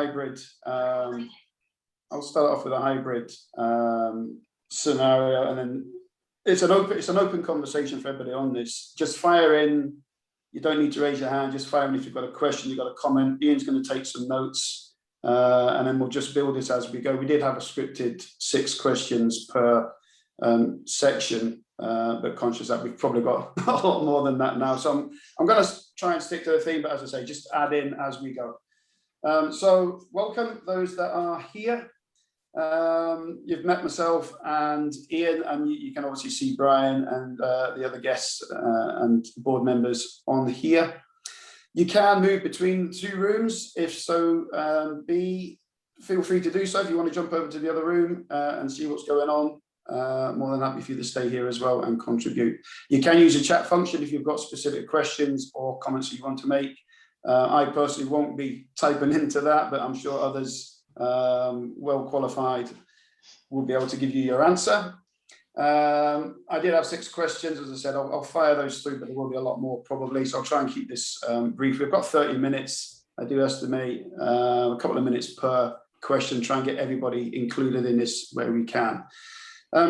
hybrid. I'll start off with a hybrid scenario, and then it's an open conversation for everybody on this. Just fire in. You don't need to raise your hand. Just fire in if you've got a question, you've got a comment. Ian's going to take some notes, and then we'll just build it as we go. We did have a scripted 6 questions per section, but conscious that we've probably got a lot more than that now. So I'm going to try and stick to the theme, but as I say, just add in as we go. So welcome those that are here. You've met myself and Ian, and you can obviously see Brian and the other guests and board members on here. You can move between 2 rooms if so be. Feel free to do so if you want to jump over to the other room and see what's going on. More than happy for you to stay here as well and contribute. You can use a chat function if you've got specific questions or comments that you want to make. I personally won't be typing into that, but I'm sure others well qualified will be able to give you your answer. I did have 6 questions, as I said. I'll fire those through, but there will be a lot more probably, so I'll try and keep this brief. We've got 30 minutes. I do estimate a couple of minutes per question, try and get everybody included in this where we can.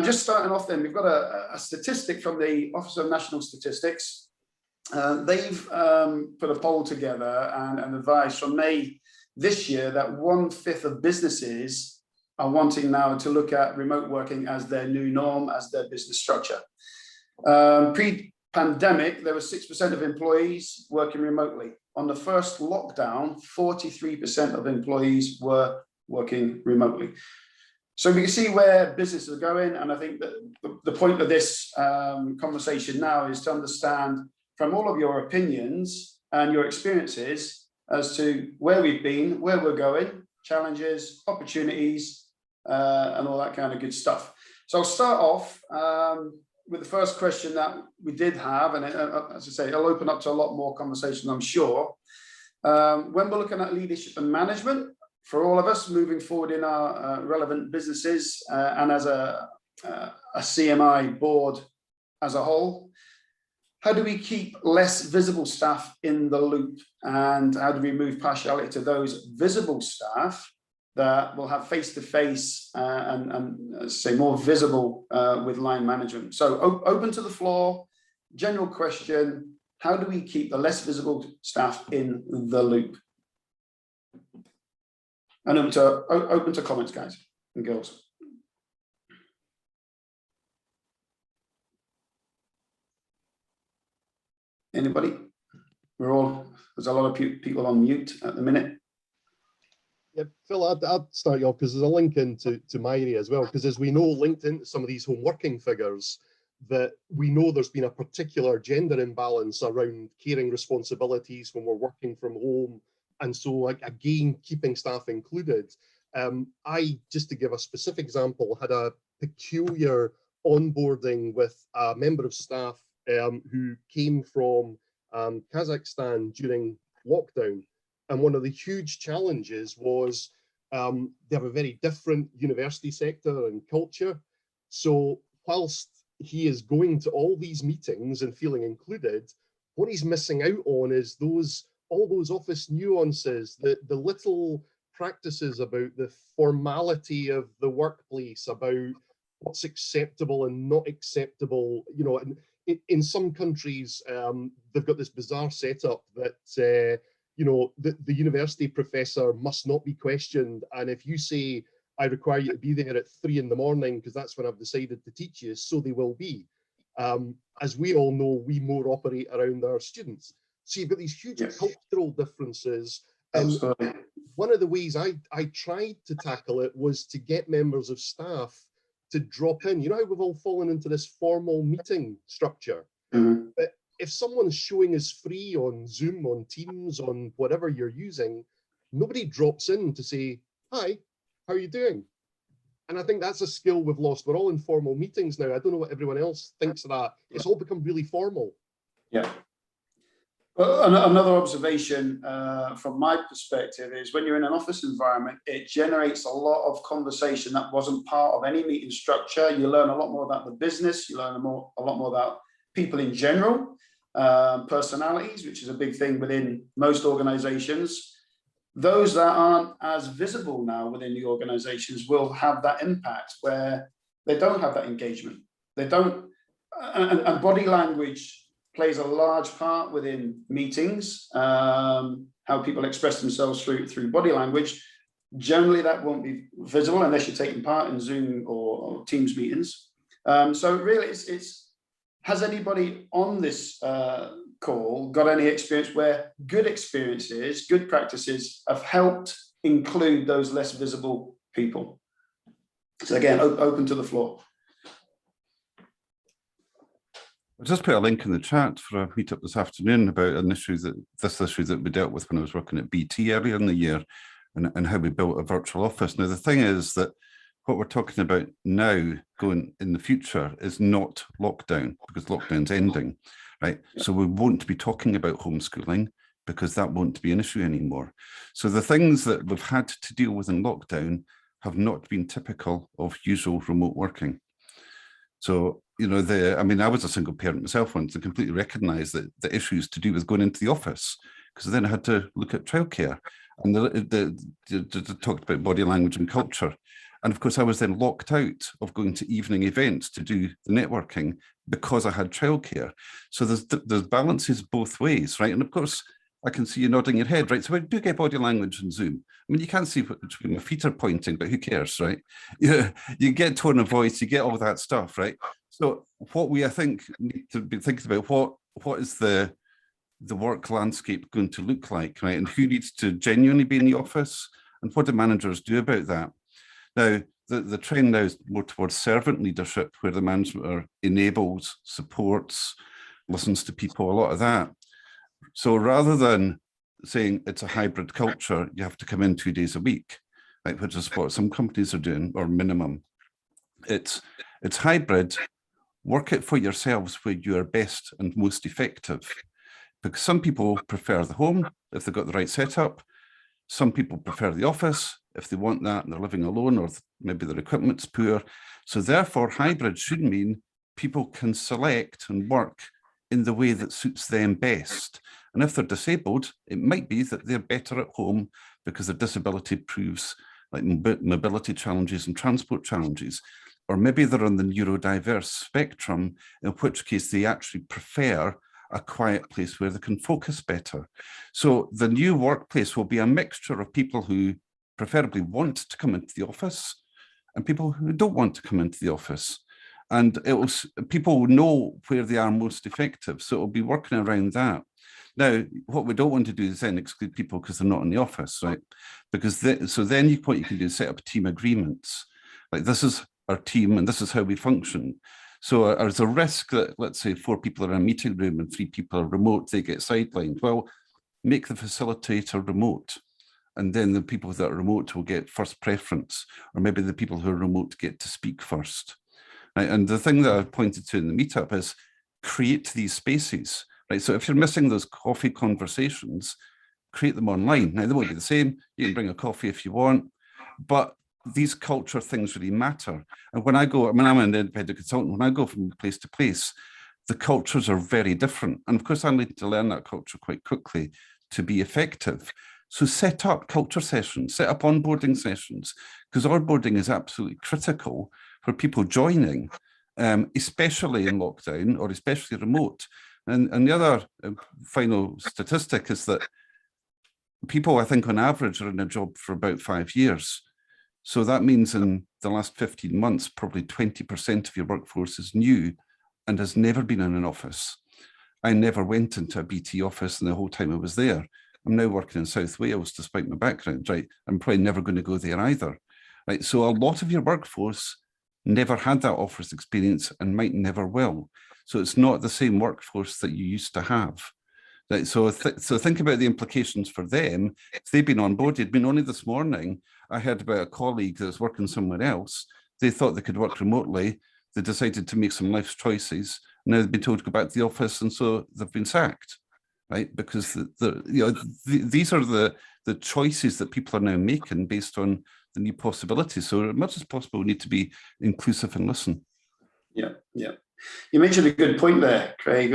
Just starting off then, we've got a statistic from the Office of National Statistics. They've put a poll together and advised from May this year that 1/5 of businesses are wanting now to look at remote working as their new norm, as their business structure. Pre-pandemic, there was 6% of employees working remotely. On the first lockdown, 43% of employees were working remotely. So we can see where businesses are going, and I think that the point of this conversation now is to understand from all of your opinions and your experiences as to where we've been, where we're going, challenges, opportunities, and all that kind of good stuff. So I'll start off with the first question that we did have, and as I say, it'll open up to a lot more conversation, I'm sure. When we're looking at leadership and management, for all of us moving forward in our relevant businesses and as a CMI board as a whole, how do we keep less visible staff in the loop? And how do we move partiality to those visible staff that will have face-to-face and say more visible with line management? So open to the floor, general question, how do we keep the less visible staff in the loop? And open to comments, guys and girls. Anybody? There's a lot of people on mute at the minute. Yeah, Phil, I'd start you off because there's a link into my area as well, because as we know, linked into some of these home working figures, that we know there's been a particular gender imbalance around caring responsibilities when we're working from home. And so again, keeping staff included. I, just to give a specific example, had a peculiar onboarding with a member of staff who came from Kazakhstan during lockdown. And one of the huge challenges was they have a very different university sector and culture. So whilst he is going to all these meetings and feeling included, what he's missing out on is all those office nuances, the little practices about the formality of the workplace, about what's acceptable and not acceptable. You know, and in some countries, they've got this bizarre setup that, you know, the university professor must not be questioned. And if you say, I require you to be there at 3 in the morning because that's when I've decided to teach you, so they will be. As we all know, we more operate around our students. So you've got these huge cultural differences. And one of the ways I tried to tackle it was to get members of staff to drop in. You know how we've all fallen into this formal meeting structure? Mm-hmm. But if someone's showing us free on Zoom, on Teams, on whatever you're using, nobody drops in to say, hi, how are you doing? And I think that's a skill we've lost. We're all in formal meetings now. I don't know what everyone else thinks of that. It's all become really formal. Yeah. Well, another observation from my perspective is when you're in an office environment, it generates a lot of conversation that wasn't part of any meeting structure. You learn a lot more about the business. You learn a lot more about people in general, personalities, which is a big thing within most organizations. those that aren't as visible now within the organizations will have that impact where they don't have that engagement. They don't, and body language plays a large part within meetings, how people express themselves through body language. Generally, that won't be visible unless you're taking part in Zoom or Teams meetings. So really, it's has anybody on this call got any experience where good experiences, good practices have helped include those less visible people? So again, open to the floor. I'll just put a link in the chat for a meetup this afternoon about this issue that we dealt with when I was working at BT earlier in the year, and how we built a virtual office. Now, the thing is that what we're talking about now going in the future is not lockdown, because lockdown's ending, right? So we won't be talking about homeschooling because that won't be an issue anymore. So the things that we've had to deal with in lockdown have not been typical of usual remote working. So, you know, I mean, I was a single parent myself once and completely recognized that the issues to do with going into the office, because then I had to look at childcare, and they talked about body language and culture. And of course, I was then locked out of going to evening events to do the networking because I had childcare. So there's balances both ways, right? And of course, I can see you nodding your head, right? So we do get body language on Zoom. I mean, you can't see what my feet are pointing, but who cares, right? You get tone of voice, you get all that stuff, right? So what we, I think, need to be thinking about, what is the work landscape going to look like, right? And who needs to genuinely be in the office, and what do managers do about that? Now, the trend now is more towards servant leadership, where the management enables, supports, listens to people, a lot of that. So rather than saying it's a hybrid culture, you have to come in 2 days a week, like which is what some companies are doing, or minimum. It's hybrid. Work it for yourselves where you are best and most effective. Because some people prefer the home if they've got the right setup. Some people prefer the office if they want that and they're living alone, or maybe their equipment's poor. So therefore, hybrid should mean people can select and work in the way that suits them best. And if they're disabled, it might be that they're better at home because their disability proves like mobility challenges and transport challenges. Or maybe they're on the neurodiverse spectrum, in which case they actually prefer a quiet place where they can focus better. So the new workplace will be a mixture of people who preferably want to come into the office and people who don't want to come into the office. And people will know where they are most effective. So it'll be working around that. Now, what we don't want to do is then exclude people because they're not in the office, right? Because then what you can do is set up team agreements. Like, this is our team and this is how we function. So there's a risk that, let's say, 4 people are in a meeting room and 3 people are remote, they get sidelined. Well, make the facilitator remote. And then the people that are remote will get first preference, or maybe the people who are remote get to speak first. Right? And the thing that I pointed to in the meetup is create these spaces. Right? So if you're missing those coffee conversations, create them online. Now, they won't be the same. You can bring a coffee if you want, but these culture things really matter. And when I go, I mean, I'm an independent consultant, when I go from place to place, the cultures are very different. And of course, I need to learn that culture quite quickly to be effective. So set up culture sessions, set up onboarding sessions, because onboarding is absolutely critical for people joining, especially in lockdown or especially remote. And the other final statistic is that people, I think, on average, are in a job for about 5 years. So that means in the last 15 months, probably 20% of your workforce is new and has never been in an office. I never went into a BT office in the whole time I was there. I'm now working in South Wales, despite my background, right? I'm probably never going to go there either, right? So a lot of your workforce never had that office experience and might never will. So it's not the same workforce that you used to have. Right, so think about the implications for them. If they've been onboarded, I mean, only this morning, I heard about a colleague that's working somewhere else. They thought they could work remotely. They decided to make some life choices. Now they've been told to go back to the office, and so they've been sacked, right? Because these are the choices that people are now making based on the new possibilities. So as much as possible, we need to be inclusive and listen. Yeah, yeah. You mentioned a good point there, Craig.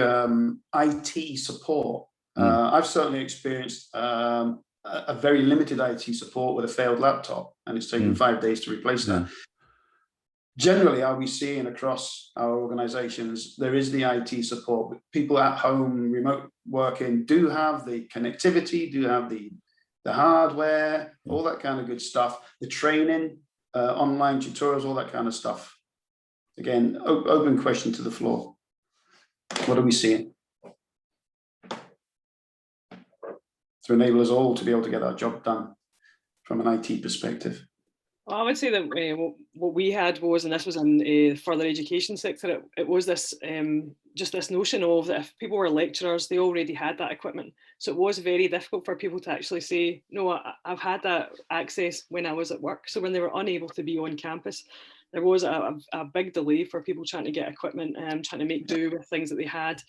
IT support. I've certainly experienced a very limited IT support with a failed laptop, and it's taken 5 days to replace that. Generally, are we seeing across our organizations, there is the IT support. People at home, remote working, do have the connectivity, do have the hardware, all that kind of good stuff, the training, online tutorials, all that kind of stuff. Again, open question to the floor. What are we seeing to enable us all to be able to get our job done from an IT perspective? Well, I would say that what we had was, and this was in the further education sector, it was this just this notion of that if people were lecturers, they already had that equipment. So it was very difficult for people to actually say, no, I've had that access when I was at work. So when they were unable to be on campus, there was a big delay for people trying to get equipment and trying to make do with things that they had.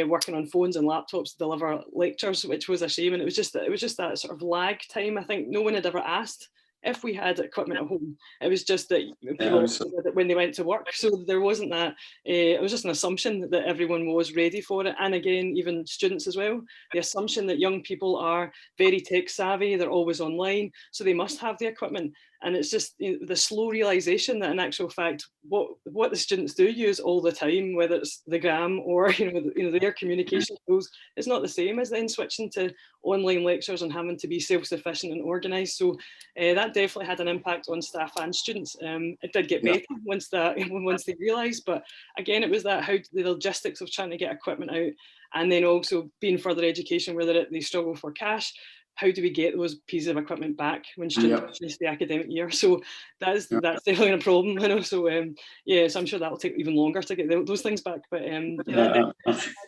Working on phones and laptops to deliver lectures, which was a shame. And it was just that sort of lag time. I think no one had ever asked if we had equipment at home. It was just that people did it when they went to work. So there wasn't that, it was just an assumption that everyone was ready for it. And again, even students as well, the assumption that young people are very tech savvy, they're always online, so they must have the equipment. And it's just the slow realization that in actual fact, what the students do use all the time, whether it's the GRAM or their communication tools, it's not the same as then switching to online lectures and having to be self-sufficient and organized. So that definitely had an impact on staff and students. It did get better once they realized, but again, it was that how the logistics of trying to get equipment out, and then also being further education where they struggle for cash. How do we get those pieces of equipment back when students finish the academic year? So that's definitely a problem, you know. So so I'm sure that will take even longer to get those things back. But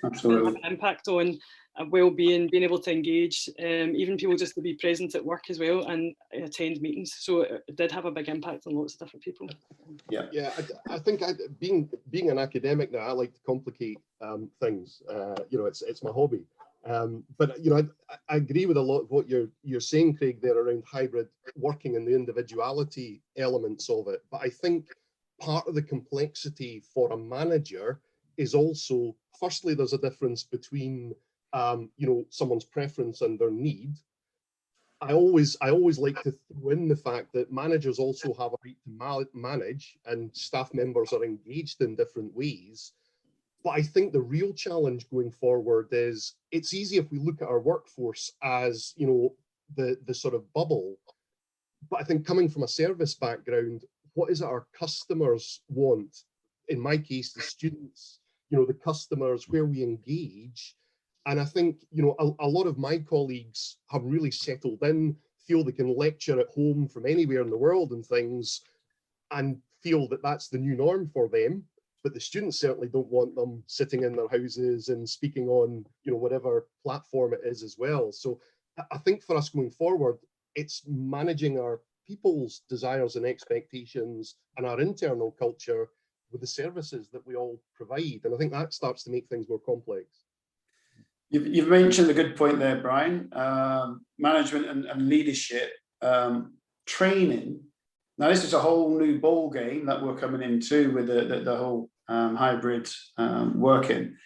absolutely have an impact on well-being, being able to engage, even people just to be present at work as well and attend meetings. So it did have a big impact on lots of different people. I think being an academic now, I like to complicate things. It's my hobby. But I agree with a lot of what you're saying, Craig, there around hybrid working and the individuality elements of it. But I think part of the complexity for a manager is also, firstly, there's a difference between someone's preference and their need. I always like to throw in the fact that managers also have a right to manage, and staff members are engaged in different ways. But I think the real challenge going forward is it's easy if we look at our workforce as, the sort of bubble. But I think coming from a service background, what is it our customers want? In my case, the students, the customers, where we engage. And I think, a lot of my colleagues have really settled in, feel they can lecture at home from anywhere in the world and things, and feel that that's the new norm for them. But the students certainly don't want them sitting in their houses and speaking on, whatever platform it is as well. So I think for us going forward, it's managing our people's desires and expectations and our internal culture with the services that we all provide. And I think that starts to make things more complex. You've mentioned a good point there, Brian. Management and leadership, training. Now, this is a whole new ball game that we're coming into with the whole hybrid working.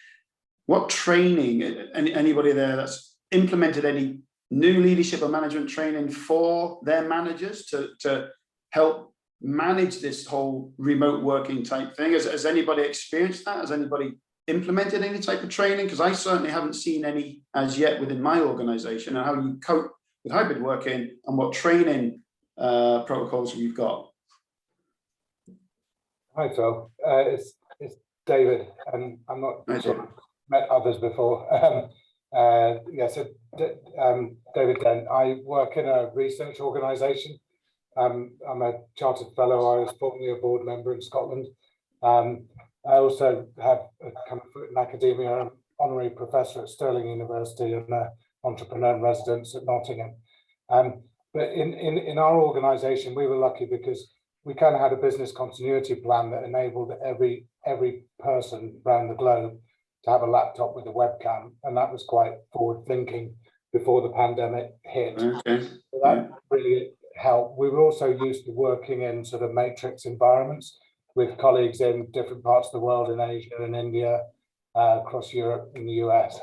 What training, anybody there that's implemented any new leadership or management training for their managers to help manage this whole remote working type thing? Has anybody experienced that? Has anybody implemented any type of training? Because I certainly haven't seen any as yet within my organization, and how you cope with hybrid working and what training protocols we've got. Hi, Phil. It's David, and I'm not sure I've met others before. David Dent. I work in a research organisation. I'm a chartered fellow. I was formerly a board member in Scotland. I also have come in academia. I'm honorary professor at Stirling University and an entrepreneur in residence at Nottingham. But in our organisation, we were lucky because we kind of had a business continuity plan that enabled every person around the globe to have a laptop with a webcam, and that was quite forward thinking before the pandemic hit. Okay. So that really helped. We were also used to working in sort of matrix environments with colleagues in different parts of the world, in Asia and India, across Europe and the US.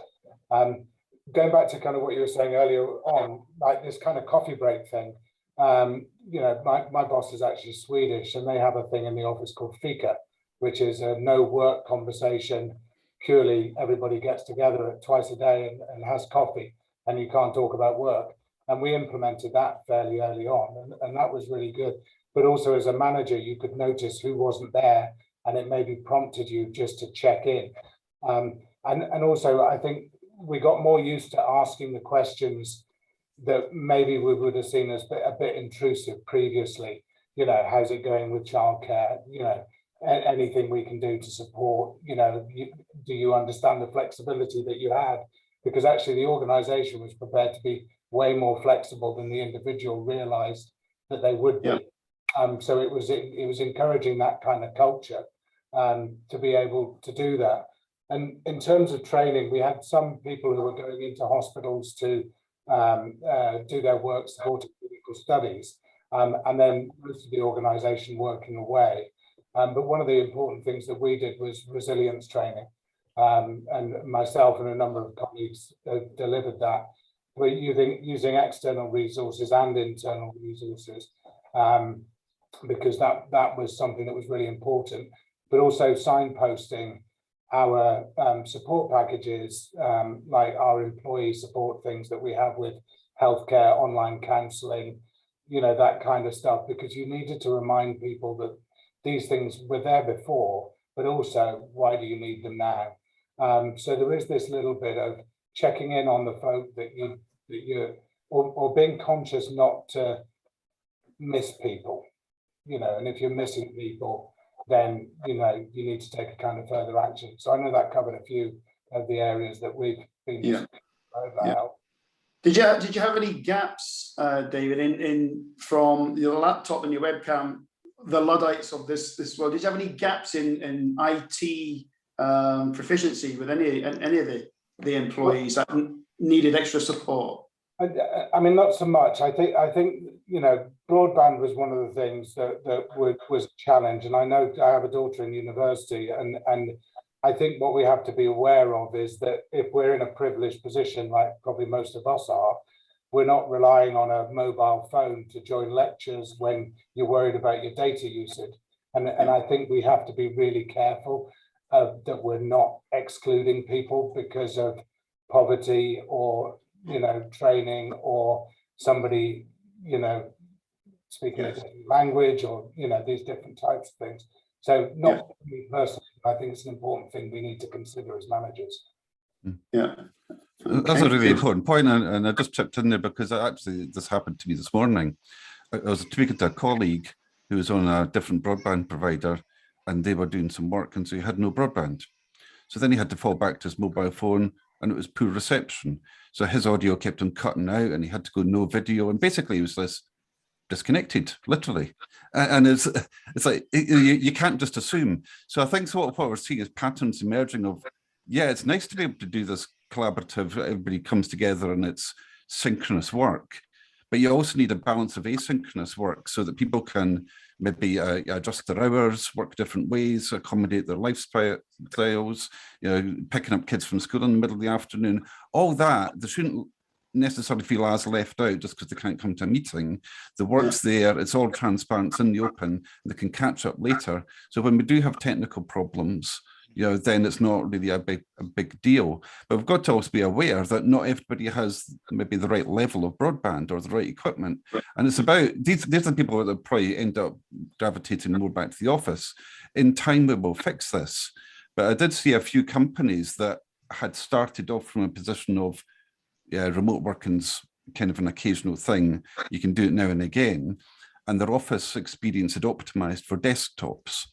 going back to kind of what you were saying earlier on, like this kind of coffee break thing, you know, my boss is actually Swedish, and they have a thing in the office called fika, which is a no work conversation. Purely everybody gets together twice a day and has coffee, and you can't talk about work. And we implemented that fairly early on, and that was really good. But also as a manager, you could notice who wasn't there, and it maybe prompted you just to check in. And also, I think we got more used to asking the questions that maybe we would have seen as a bit intrusive previously. You know, how's it going with childcare? You know, anything we can do to support, you know, do you understand the flexibility that you had? Because actually the organization was prepared to be way more flexible than the individual realized that they would be. Yeah. So it was encouraging that kind of culture to be able to do that. And in terms of training, we had some people who were going into hospitals to do their work supporting clinical studies, and then most of the organization working away. But one of the important things that we did was resilience training. And myself and a number of colleagues delivered that. We're using external resources and internal resources, because that was something that was really important, but also signposting our support packages, like our employee support things that we have with healthcare, online counselling, you know, that kind of stuff, because you needed to remind people that these things were there before, but also why do you need them now? So there is this little bit of checking in on the folk that you or being conscious not to miss people, you know, and if you're missing people, then, you know, you need to take a kind of further action. So I know that covered a few of the areas that we've been about. Did you have any gaps, David, in from your laptop and your webcam, the Luddites of this world? Did you have any gaps in IT proficiency with any of the employees that needed extra support? I mean, not so much. I think you know, broadband was one of the things that was a challenge, and I know I have a daughter in university, and I think what we have to be aware of is that if we're in a privileged position, like probably most of us are, we're not relying on a mobile phone to join lectures when you're worried about your data usage, and I think we have to be really careful that we're not excluding people because of poverty or, you know, training, or somebody, you know, speaking a different language, or, you know, these different types of things. So not me personally, I think it's an important thing we need to consider as managers. Yeah. Okay. That's a really important point, and I just chipped in there because actually this happened to me this morning. I was speaking to a colleague who was on a different broadband provider, and they were doing some work, and so he had no broadband. So then he had to fall back to his mobile phone, and it was poor reception. So his audio kept on cutting out, and he had to go no video, and basically he was this disconnected, literally. And it's like you can't just assume. So I think what we're seeing is patterns emerging of, yeah, it's nice to be able to do this collaborative, everybody comes together and it's synchronous work, but you also need a balance of asynchronous work so that people can maybe adjust their hours, work different ways, accommodate their lifestyles, you know, picking up kids from school in the middle of the afternoon, all that. They shouldn't necessarily feel as left out just because they can't come to a meeting. The work's there, it's all transparent, it's in the open, they can catch up later. So when we do have technical problems, you know, then it's not really a big deal. But we've got to also be aware that not everybody has maybe the right level of broadband or the right equipment. And it's about, these are the people that probably end up gravitating more back to the office. In time, we will fix this. But I did see a few companies that had started off from a position of, remote working's kind of an occasional thing. You can do it now and again. And their office experience had optimized for desktops.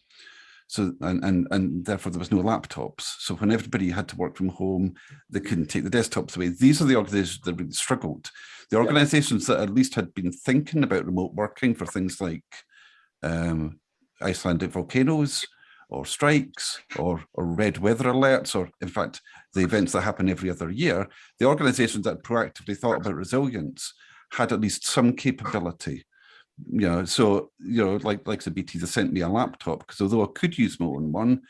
So, and therefore there was no laptops. So when everybody had to work from home, they couldn't take the desktops away. These are the organizations that really struggled. The organizations that at least had been thinking about remote working for things like Icelandic volcanoes, or strikes, or red weather alerts, or in fact, the events that happen every other year, the organizations that proactively thought about resilience had at least some capability. You know, so, you know, like the BT, they sent me a laptop, because although I could use my own one,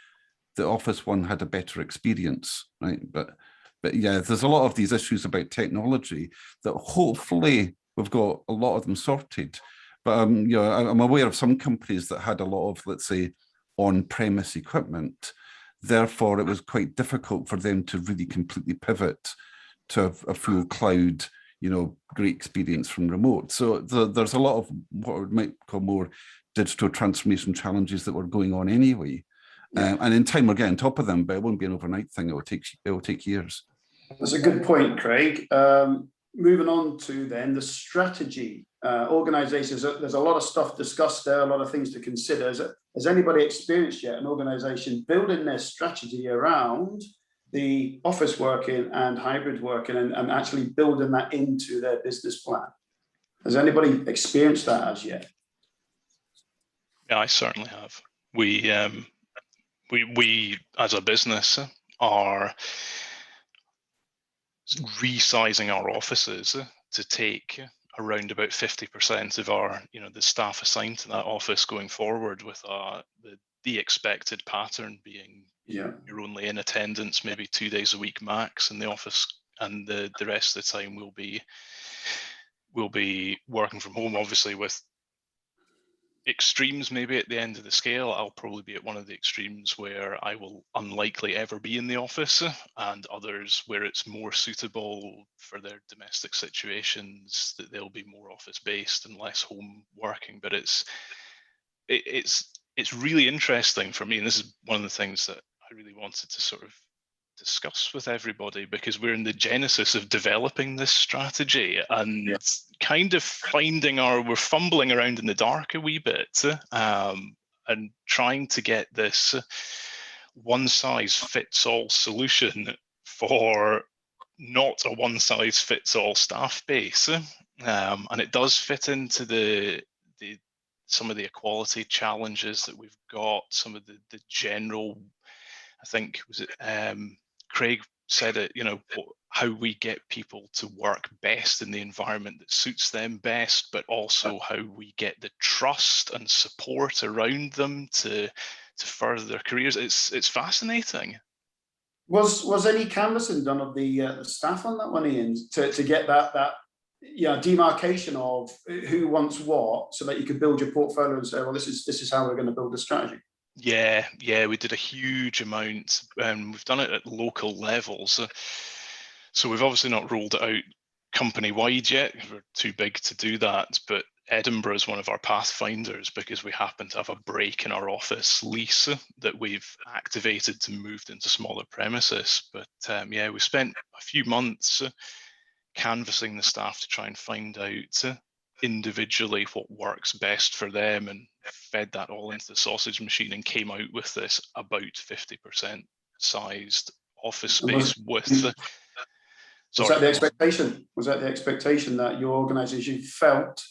the office one had a better experience, right? But But yeah, there's a lot of these issues about technology that hopefully we've got a lot of them sorted. But you know, I'm aware of some companies that had a lot of, let's say, on-premise equipment. Therefore, it was quite difficult for them to really completely pivot to a full cloud, you know, great experience from remote. So there's a lot of what we might call more digital transformation challenges that were going on anyway. Yeah. And in time we're getting on top of them, but it won't be an overnight thing. It will take years. That's a good point, Craig. Moving on to then the strategy. Organizations, there's a lot of stuff discussed there, a lot of things to consider. Has anybody experienced yet an organization building their strategy around the office working and hybrid working and actually building that into their business plan? Has anybody experienced that as yet? Yeah, I certainly have. We as a business are resizing our offices to take around about 50% of our, you know, the staff assigned to that office going forward, with the expected pattern being you're only in attendance maybe 2 days a week max in the office, and the rest of the time we'll be working from home, obviously with extremes maybe at the end of the scale. I'll probably be at one of the extremes where I will unlikely ever be in the office, and others where it's more suitable for their domestic situations that they'll be more office based and less home working. But it's really interesting for me, and this is one of the things that I really wanted to sort of discuss with everybody, because we're in the genesis of developing this strategy and kind of we're fumbling around in the dark a wee bit, and trying to get this one size fits all solution for not a one size fits all staff base. And it does fit into some of the equality challenges that we've got, some of the general, I think, was it Craig said it, you know, how we get people to work best in the environment that suits them best, but also how we get the trust and support around them to further their careers. It's fascinating. Was any canvassing done of the staff on that one, Ian, to get that demarcation of who wants what, so that you could build your portfolio and say, well, this is how we're going to build a strategy? Yeah, we did a huge amount, and we've done it at local levels. So we've obviously not rolled it out company-wide yet, because we're too big to do that, but Edinburgh is one of our pathfinders because we happen to have a break in our office lease that we've activated to move into smaller premises. But we spent a few months canvassing the staff to try and find out individually what works best for them, and fed that all into the sausage machine and came out with this about 50% sized office space with Was that the expectation? Was that the expectation that your organisation felt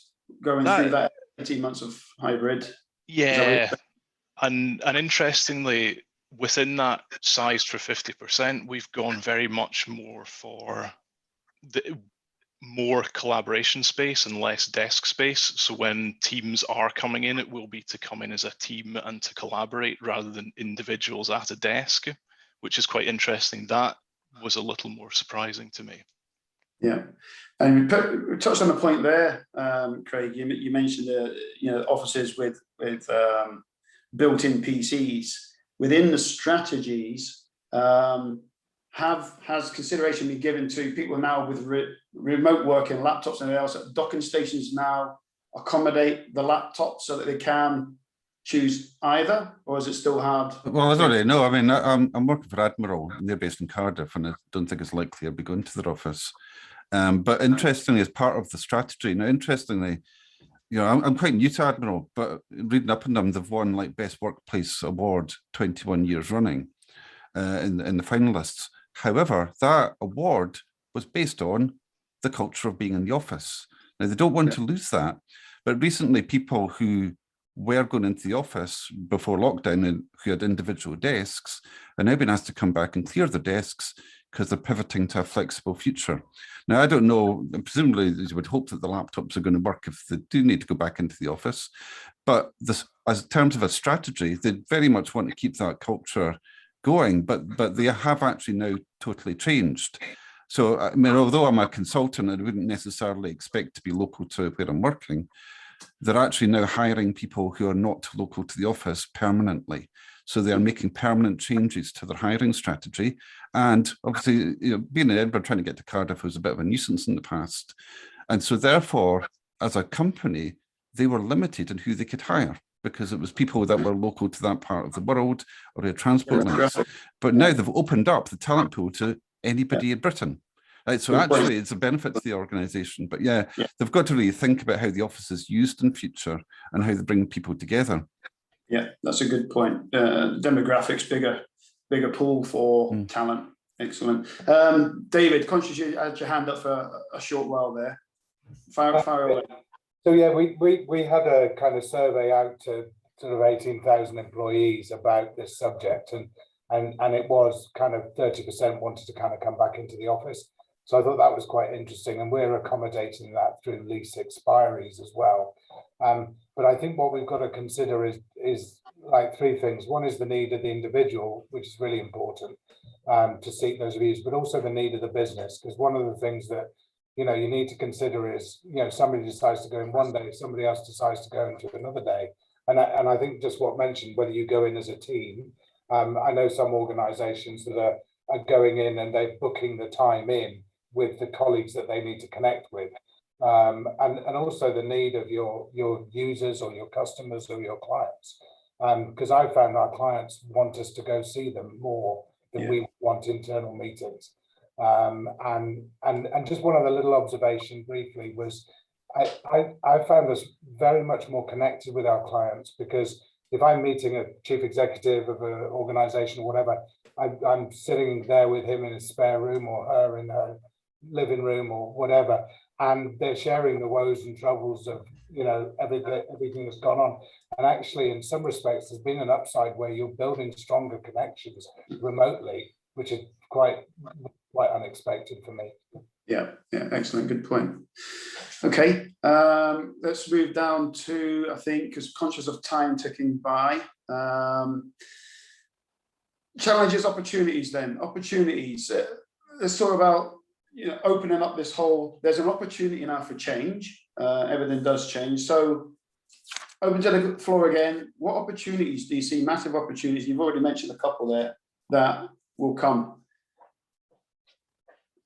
going through that 18 months of hybrid? Yeah, and interestingly, within that sized for 50%, we've gone very much more for the more collaboration space and less desk space. So when teams are coming in, it will be to come in as a team and to collaborate rather than individuals at a desk, which is quite interesting. That was a little more surprising to me. Yeah, and we touched on the point there, Craig. You mentioned offices with built-in PCs within the strategies. Has consideration been given to people now with remote working laptops and everything else? Docking stations now accommodate the laptops so that they can choose either, or is it still hard? Well, I don't really know. I mean, I'm working for Admiral, and they're based in Cardiff, and I don't think it's likely I'll be going to their office. But interestingly, as part of the strategy, I'm quite new to Admiral, but reading up on them, they've won like Best Workplace Award 21 years running in the finalists. However, that award was based on the culture of being in the office. Now, they don't want to lose that, but recently people who were going into the office before lockdown and who had individual desks are now being asked to come back and clear their desks because they're pivoting to a flexible future. Now, I don't know, presumably you would hope that the laptops are going to work if they do need to go back into the office, but this, as in terms of a strategy, they very much want to keep that culture going, but they have actually now totally changed. So, I mean, although I'm a consultant, I wouldn't necessarily expect to be local to where I'm working. They're actually now hiring people who are not local to the office permanently. So they are making permanent changes to their hiring strategy. And obviously, being in Edinburgh, trying to get to Cardiff was a bit of a nuisance in the past. And so therefore, as a company, they were limited in who they could hire, because it was people that were local to that part of the world or their transport links. But now they've opened up the talent pool to anybody in Britain. Right, so actually it's a benefit to the organisation. But yeah, they've got to really think about how the office is used in future and how they bring people together. Yeah, that's a good point. Demographics, bigger pool for talent. Excellent. David, conscious you had your hand up for a short while there. Fire away. So yeah, we had a kind of survey out to sort of 18,000 employees about this subject, and it was kind of 30% wanted to kind of come back into the office. So I thought that was quite interesting, and we're accommodating that through lease expiries as well. But I think what we've got to consider is like three things. One is the need of the individual, which is really important to seek those views, but also the need of the business, because one of the things that you need to consider is somebody decides to go in one day, somebody else decides to go into another day, and I think just what mentioned, whether you go in as a team. I know some organisations that are going in and they're booking the time in with the colleagues that they need to connect with, and also the need of your users or your customers or your clients, because I found our clients want us to go see them more than we want internal meetings. And just one other little observation briefly was I found us very much more connected with our clients, because if I'm meeting a chief executive of an organization or whatever, I'm sitting there with him in his spare room or her in her living room or whatever, and they're sharing the woes and troubles of everything that's gone on. And actually, in some respects, there's been an upside where you're building stronger connections remotely, which is quite unexpected for me. Yeah, excellent, good point. Okay, let's move down to, I think, because conscious of time ticking by, challenges, opportunities. Then opportunities. Let's talk about opening up this whole. There's an opportunity now for change. Everything does change. So, open to the floor again. What opportunities do you see? Massive opportunities. You've already mentioned a couple there that will come.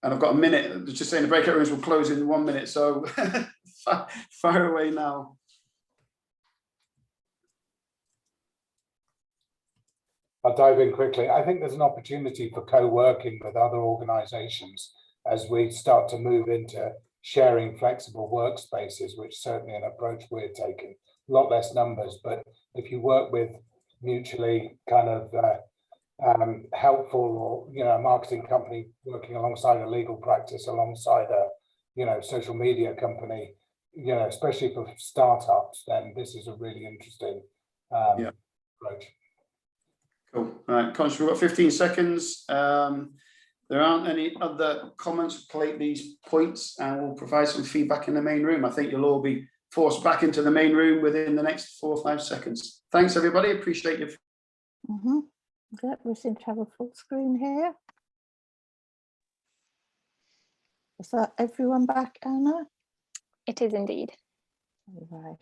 And I've got a minute. Just saying the breakout rooms will close in 1 minute. So fire away now. I'll dive in quickly. I think there's an opportunity for co-working with other organizations as we start to move into sharing flexible workspaces, which is certainly an approach we're taking. A lot less numbers, but if you work with mutually kind of helpful, or a marketing company working alongside a legal practice, alongside a social media company, especially for startups, then this is a really interesting approach. Cool. All right, conscious, we've got 15 seconds. There aren't any other comments. Collate these points and we'll provide some feedback in the main room. I think you'll all be forced back into the main room within the next 4 or 5 seconds. Thanks, everybody. Appreciate you. Yep, we seem to have a full screen here. Is that everyone back, Anna? It is indeed. Right.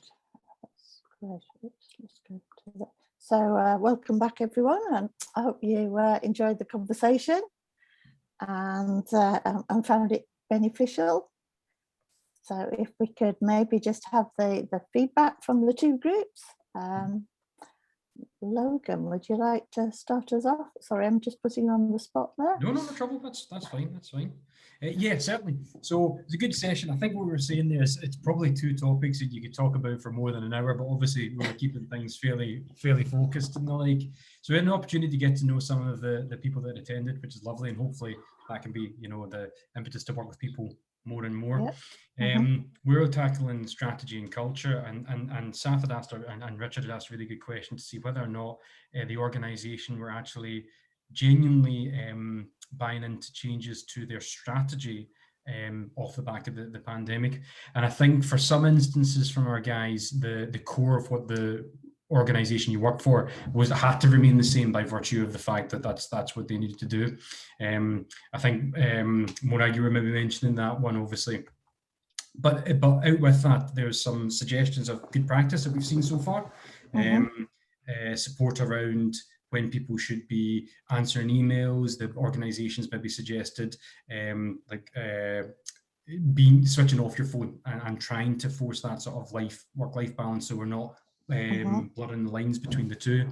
That's great. Oops, let's go to that. So welcome back, everyone, and I hope you enjoyed the conversation and found it beneficial. So if we could maybe just have the feedback from the two groups. Logan, would you like to start us off? Sorry, I'm just putting you on the spot there. No trouble. That's fine. That's fine. Yeah, certainly. So it's a good session. I think what we were saying there is it's probably 2 topics that you could talk about for more than an hour, but obviously we're keeping things fairly focused and the like. So we had an opportunity to get to know some of the people that attended, which is lovely, and hopefully that can be the impetus to work with people more and more. Yep. We're tackling strategy and culture, and Saf had asked, and Richard had asked a really good question to see whether or not the organisation were actually genuinely buying into changes to their strategy off the back of the pandemic. And I think for some instances from our guys, the core of what the organization you work for had to remain the same by virtue of the fact that that's what they needed to do. I think Mona, you were maybe mentioning that one, obviously. But out with that, there's some suggestions of good practice that we've seen so far. Support around when people should be answering emails. The organisations maybe suggested switching off your phone and trying to force that sort of work-life balance, so we're not blurring the lines between the two.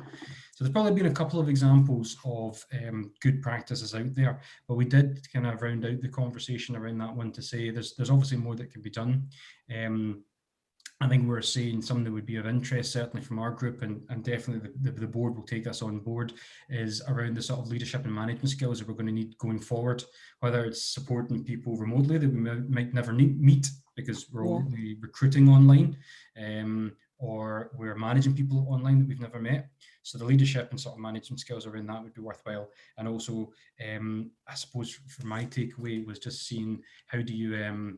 So there's probably been a couple of examples of good practices out there, but we did kind of round out the conversation around that one to say there's obviously more that can be done. I think we're seeing something that would be of interest, certainly from our group, and definitely the board will take this on board, is around the sort of leadership and management skills that we're going to need going forward, whether it's supporting people remotely that we might never meet because we're only recruiting online, or we're managing people online that we've never met. So the leadership and sort of management skills around that would be worthwhile. And also, I suppose for my takeaway was just seeing how do you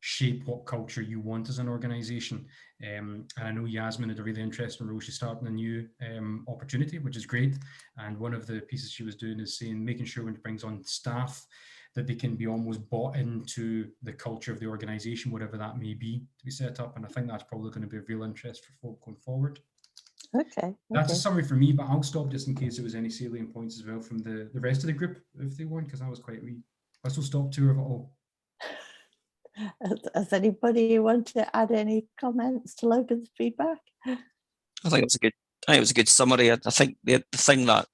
shape what culture you want as an organization. And I know Yasmin had a really interesting role. She's starting a new opportunity, which is great. And one of the pieces she was doing is saying, making sure when it brings on staff that they can be almost bought into the culture of the organization, whatever that may be, to be set up. And I think that's probably going to be of real interest for folk going forward. Okay. That's a summary for me, but I'll stop just in case there was any salient points as well from the rest of the group, if they want, because that was quite wee. I still stop tour of it all. Does anybody want to add any comments to Logan's feedback? I think it was a good summary. I think the thing that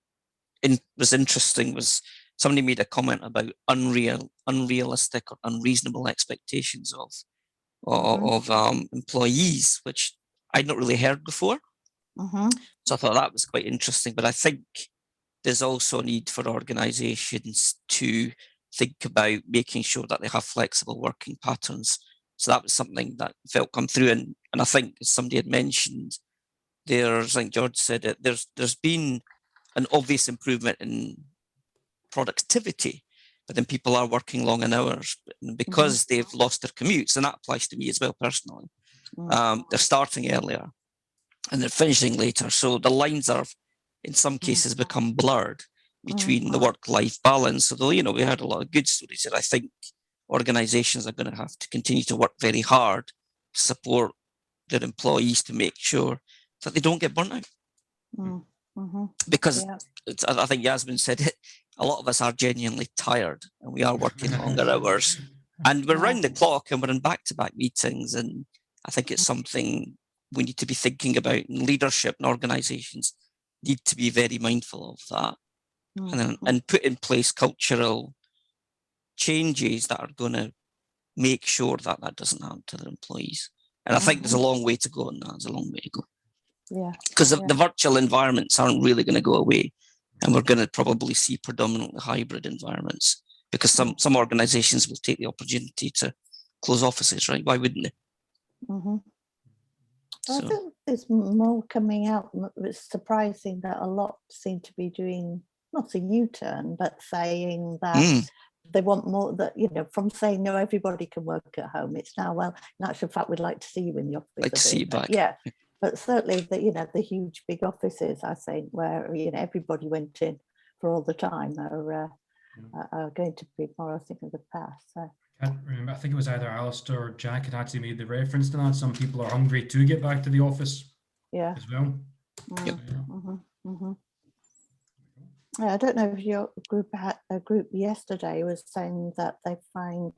was interesting was somebody made a comment about unrealistic or unreasonable expectations of employees, which I'd not really heard before. So I thought that was quite interesting. But I think there's also a need for organisations to think about making sure that they have flexible working patterns. So that was something that felt come through. And I think, as somebody had mentioned, I think George said it, there's been an obvious improvement in productivity, but then people are working long hours because they've lost their commutes, and that applies to me as well personally. They're starting earlier and they're finishing later. So the lines are, in some cases, become blurred between the work-life balance. So, we heard a lot of good stories that I think organisations are going to have to continue to work very hard to support their employees to make sure that they don't get burnt out. Because I think Yasmin said it, a lot of us are genuinely tired and we are working longer hours. And we're round the clock and we're in back-to-back meetings. And I think it's something we need to be thinking about, and leadership and organisations need to be very mindful of that. And put in place cultural changes that are going to make sure that that doesn't happen to their employees. And I think there's a long way to go on that. There's a long way to go. Because the virtual environments aren't really going to go away. And we're going to probably see predominantly hybrid environments, because some organisations will take the opportunity to close offices, right? Why wouldn't they? I think there's more coming out. It's surprising that a lot seem to be doing, not a U-turn, but saying that they want more, that, from saying, no, everybody can work at home. It's now, well, in actual fact, we'd like to see you in the office. Like to see you back. Yeah. But certainly the huge big offices, I think, where, everybody went in for all the time are going to be more, I think, of the past. So. I can't remember. I think it was either Alistair or Jack had actually made the reference to that. Some people are hungry to get back to the office as well. I don't know if your group had a group yesterday was saying that they find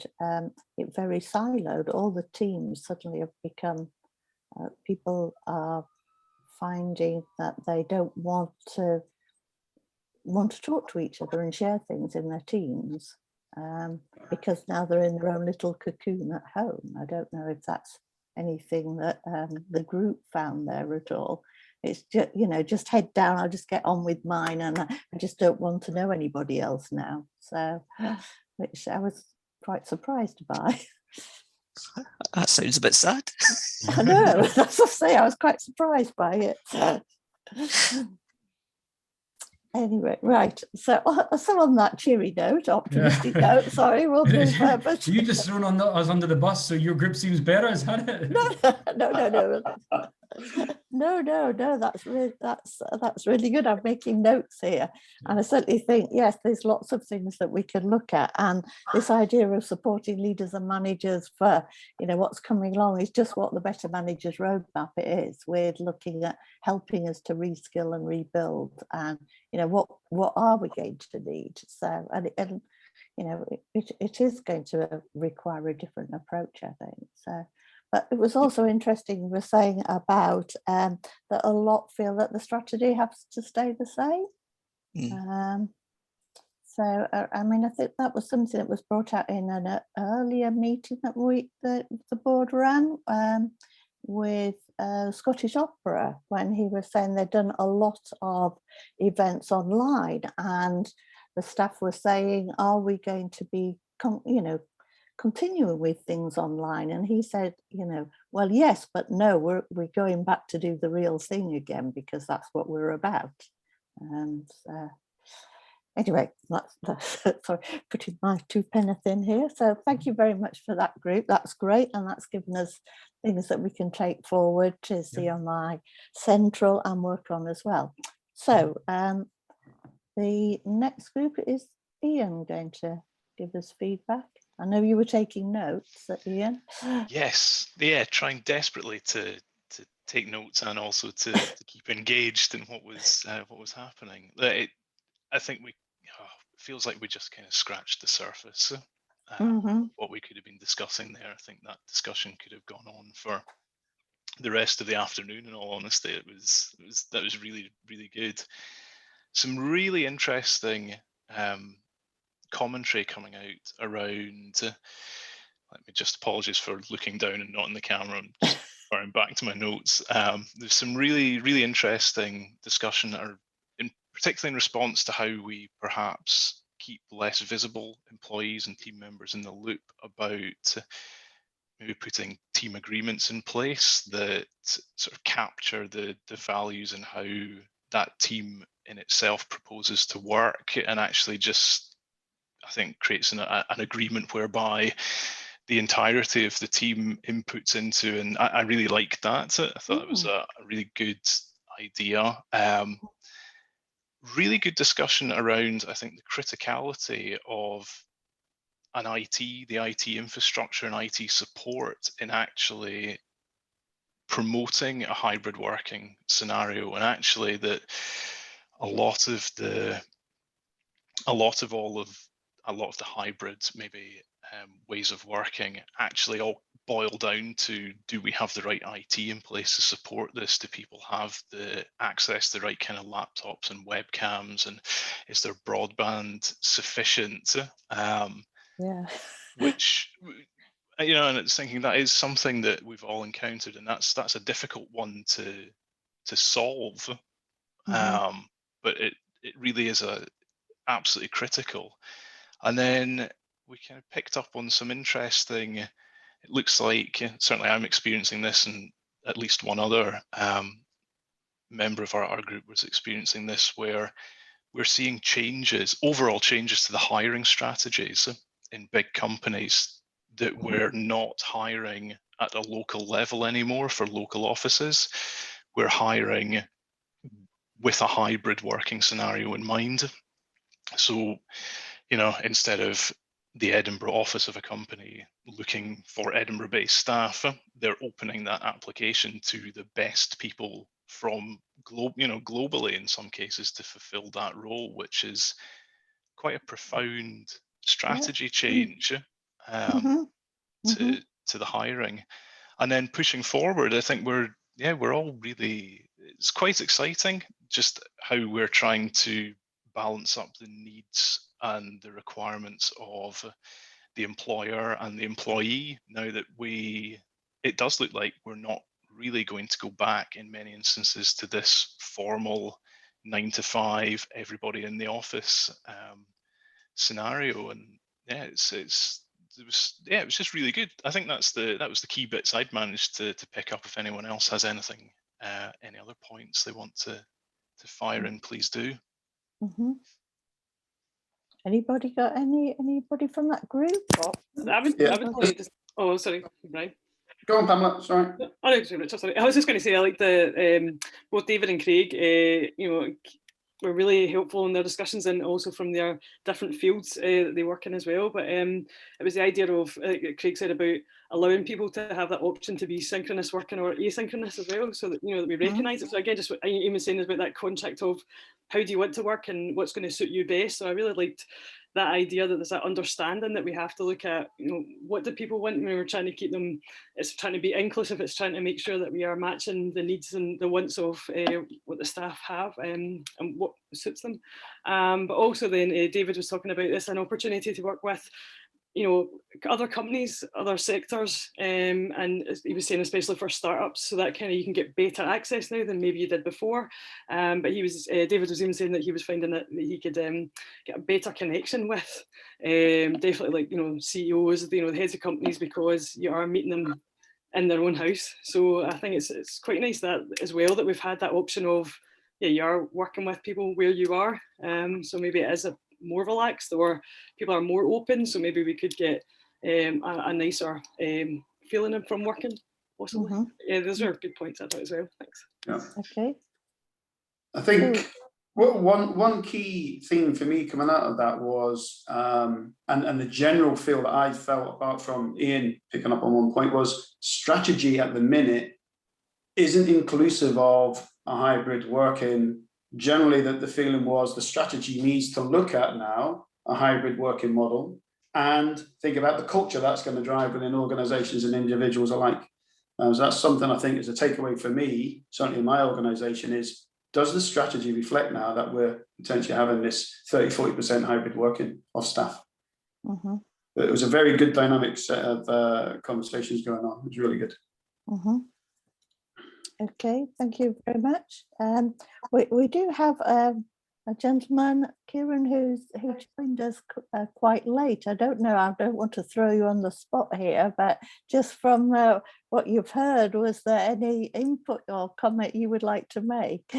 it very siloed. All the teams suddenly have become, people are finding that they don't want to talk to each other and share things in their teams. Because now they're in their own little cocoon at home. I don't know if that's anything that the group found there at all. It's just, just head down, I'll just get on with mine, and I just don't want to know anybody else now. So, which I was quite surprised by. That sounds a bit sad. I know, that's what I say, I was quite surprised by it. Anyway, right. So on that cheery note, optimistic note, sorry, we'll move. But you just thrown us under the bus, so your group seems better, is that it? No. No, that's really good. I'm making notes here, and I certainly think, yes, there's lots of things that we can look at, and this idea of supporting leaders and managers for, you know, what's coming along is just what the Better Managers Roadmap is. We're looking at helping us to reskill and rebuild, and, you know, what are we going to need? So, and you know, it is going to require a different approach, I think. So. But it was also interesting, you were saying about that a lot feel that the strategy has to stay the same. So, I mean, I think that was something that was brought out in an earlier meeting that the board ran with Scottish Opera, when he was saying they'd done a lot of events online, and the staff were saying, are we going to be, you know, continuing with things online? And he said, you know, well, yes, but no, we're going back to do the real thing again, because that's what we're about. And anyway, that's sorry, putting my 2 pence in here. So thank you very much for that group. That's great, and that's given us things that we can take forward to see on my central and work on as well. So the next group is Ian going to give us feedback. I know you were taking notes, Ian. Yes, yeah, trying desperately to take notes and also to keep engaged in what was happening. I think it feels like we just kind of scratched the surface. What we could have been discussing there. I think that discussion could have gone on for the rest of the afternoon. In all honesty, that was really, really good. Some really interesting commentary coming out around. Let me just apologize for looking down and not in the camera. I'm just referring back to my notes. There's some really, really interesting discussion, particularly in response to how we perhaps keep less visible employees and team members in the loop about maybe putting team agreements in place that sort of capture the values and how that team in itself proposes to work, and actually just, I think, creates an agreement whereby the entirety of the team inputs into, and I really liked that. I thought it was a really good idea. Really good discussion around, I think, the criticality of the IT infrastructure and IT support in actually promoting a hybrid working scenario, and actually that a lot of the hybrid maybe ways of working actually all boil down to, do we have the right IT in place to support this? Do people have the access to the right kind of laptops and webcams, and is their broadband sufficient? Which, you know, and it's thinking that is something that we've all encountered, and that's a difficult one to solve. But it really is absolutely critical. And then we kind of picked up on some interesting, it looks like, certainly I'm experiencing this, and at least one other member of our group was experiencing this, where we're seeing overall changes to the hiring strategies in big companies, that we're not hiring at a local level anymore for local offices. We're hiring with a hybrid working scenario in mind. So, you know, instead of the Edinburgh office of a company looking for Edinburgh-based staff, they're opening that application to the best people from globally in some cases to fulfill that role, which is quite a profound strategy change to the hiring. And then pushing forward, I think we're all really, it's quite exciting just how we're trying to balance up the needs and the requirements of the employer and the employee, now that it does look like we're not really going to go back in many instances to this formal 9 to 5, everybody in the office scenario. And it was just really good. I think that was the key bits I'd managed to pick up. If anyone else has anything, any other points they want to fire in, please do. Anybody got anybody from that group? I would say just, oh, sorry, Brian. Go on, Pamela. Sorry. Oh, no, sorry. I was just going to say, I like the both David and Craig. You know, were really helpful in their discussions, and also from their different fields that they work in as well. But it was the idea of, Craig said, about allowing people to have that option to be synchronous working or asynchronous as well, so that, you know, that we recognise it. So again, just what Ian was saying about that contract of how do you want to work and what's going to suit you best. So I really liked that idea that there's that understanding that we have to look at, you know, what do people want when we're trying to keep them, it's trying to be inclusive, it's trying to make sure that we are matching the needs and the wants of what the staff have and what suits them. But also then David was talking about this, an opportunity to work with, you know, other companies, other sectors, and he was saying especially for startups, so that kind of you can get better access now than maybe you did before. But he was, David was even saying that he was finding that he could get a better connection with definitely, like, you know, CEOs, you know, the heads of companies, because you are meeting them in their own house. So I think it's quite nice that as well that we've had that option of, yeah, you are working with people where you are. So maybe it is a more relaxed, or people are more open, so maybe we could get a nicer feeling from working, possibly. Yeah, those are good points I thought as well. Thanks. Yeah. Okay. I think one key theme for me coming out of that was, and the general feel that I felt, apart from Ian picking up on one point, was strategy at the minute isn't inclusive of a hybrid working. Generally, that the feeling was the strategy needs to look at now a hybrid working model and think about the culture that's going to drive within organizations and individuals alike. So that's something I think is a takeaway for me, certainly in my organization, is does the strategy reflect now that we're potentially having this 30-40% hybrid working of staff? It was a very good dynamic set of conversations going on. It was really good. Okay, thank you very much. We do have a gentleman, Kieran, who joined us quite late. I don't know, I don't want to throw you on the spot here, but just from what you've heard, was there any input or comment you would like to make?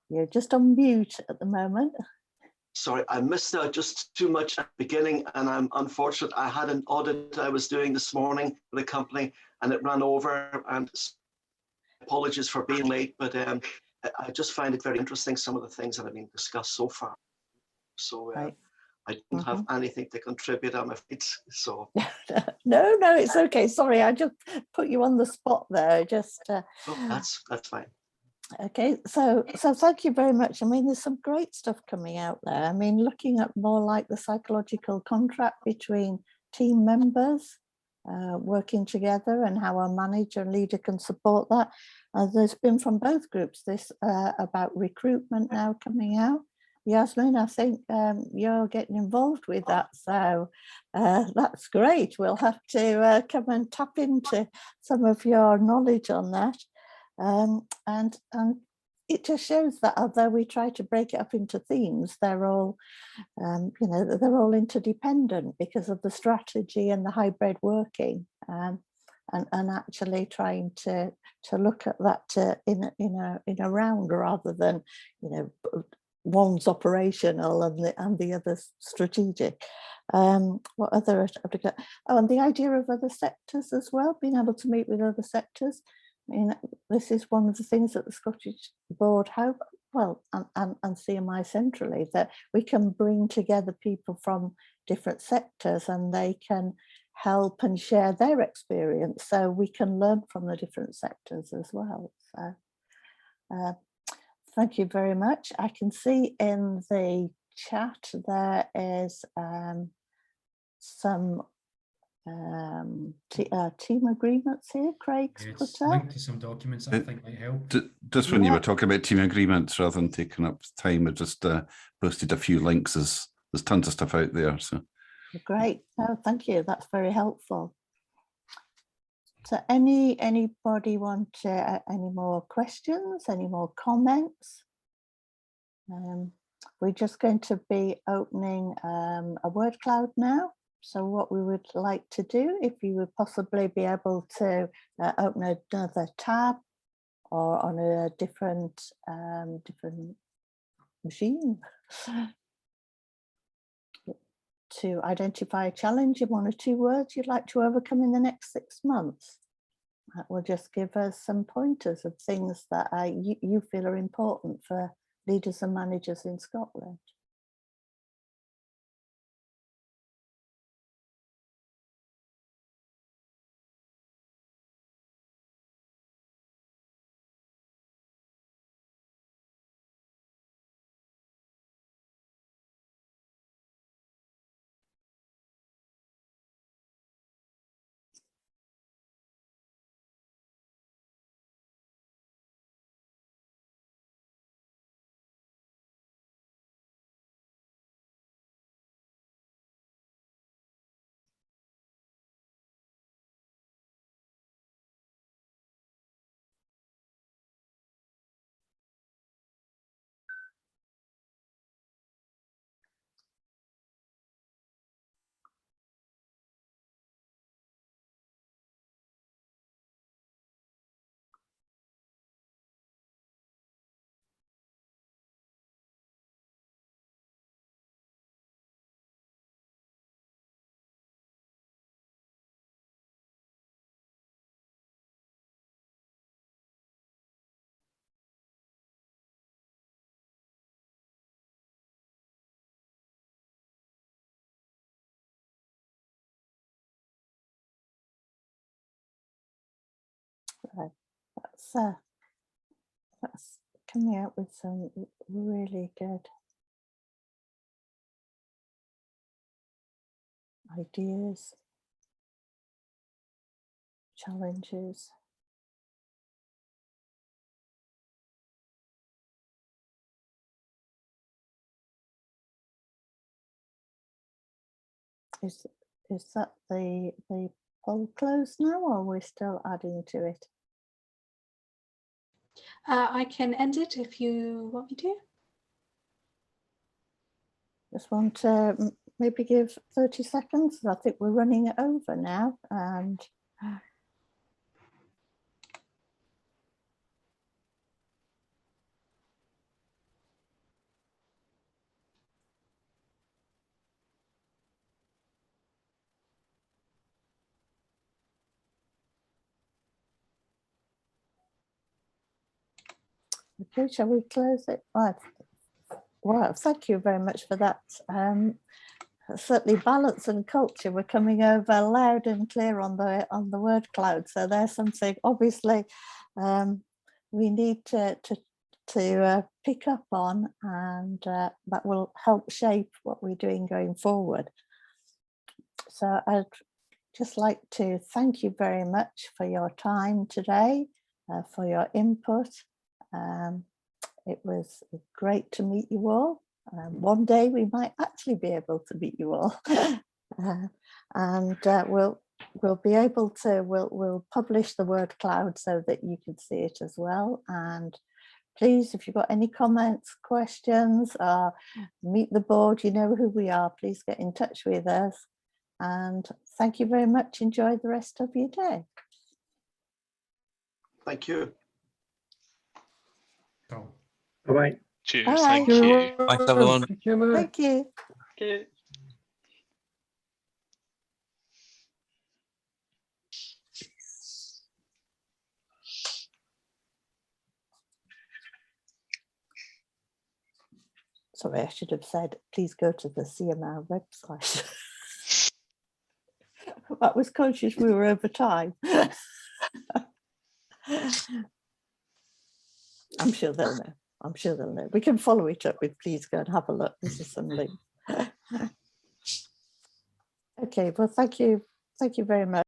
You're just on mute at the moment. Sorry, I missed out just too much at the beginning, and I'm unfortunate. I had an audit I was doing this morning for the company, and it ran over, and apologies for being late, but I just find it very interesting, some of the things that have been discussed so far. So I don't have anything to contribute, I'm afraid. So no, it's okay. Sorry, I just put you on the spot there. Just oh, that's fine. Okay, so thank you very much. I mean, there's some great stuff coming out there. I mean, looking at more like the psychological contract between team members working together, and how our manager and leader can support that. There's been from both groups this about recruitment now coming out. Yasmin, I think you're getting involved with that, so that's great. We'll have to come and tap into some of your knowledge on that. And it just shows that although we try to break it up into themes, they're all, you know, they're all interdependent because of the strategy and the hybrid working, and actually trying to look at that in a round, rather than, you know, one's operational and the other's strategic. What other? Oh, and the idea of other sectors as well, being able to meet with other sectors. I mean, this is one of the things that the Scottish Board hope, well, and CMI centrally, that we can bring together people from different sectors, and they can help and share their experience, so we can learn from the different sectors as well. So thank you very much. I can see in the chat there is some team agreements here. Craig's it's linked to some documents that I think might help. Just when you were talking about team agreements, rather than taking up time, I just posted a few links. There's tons of stuff out there. So great. Oh, thank you. That's very helpful. So anybody want any more questions, any more comments? We're just going to be opening a word cloud now. So what we would like to do, if you would possibly be able to open another tab or on a different machine, to identify a challenge in 1 or 2 words you'd like to overcome in the next 6 months. That will just give us some pointers of things that you feel are important for leaders and managers in Scotland. That's coming out with some really good ideas, challenges. Is that the poll closed now, or we're still adding to it? I can end it if you want me to. Just want to maybe give 30 seconds. I think we're running it over now. And okay, shall we close it? Right. Well, thank you very much for that. Certainly balance and culture were coming over loud and clear on the word cloud. So there's something obviously we need to pick up on, and that will help shape what we're doing going forward. So I'd just like to thank you very much for your time today, for your input. It was great to meet you all. One day we might actually be able to meet you all, and we'll be able to we'll publish the word cloud so that you can see it as well. And please, if you've got any comments, questions, meet the board, you know who we are. Please get in touch with us. And thank you very much. Enjoy the rest of your day. Thank you. Bye-bye. Cheers. Bye. Thank you. Thanks, everyone. Thank you. Okay. Sorry, I should have said, please go to the CMR website. I was conscious we were over time. I'm sure they'll know. I'm sure they'll know. We can follow it up with please go and have a look. This is some link. Okay, well, thank you. Thank you very much.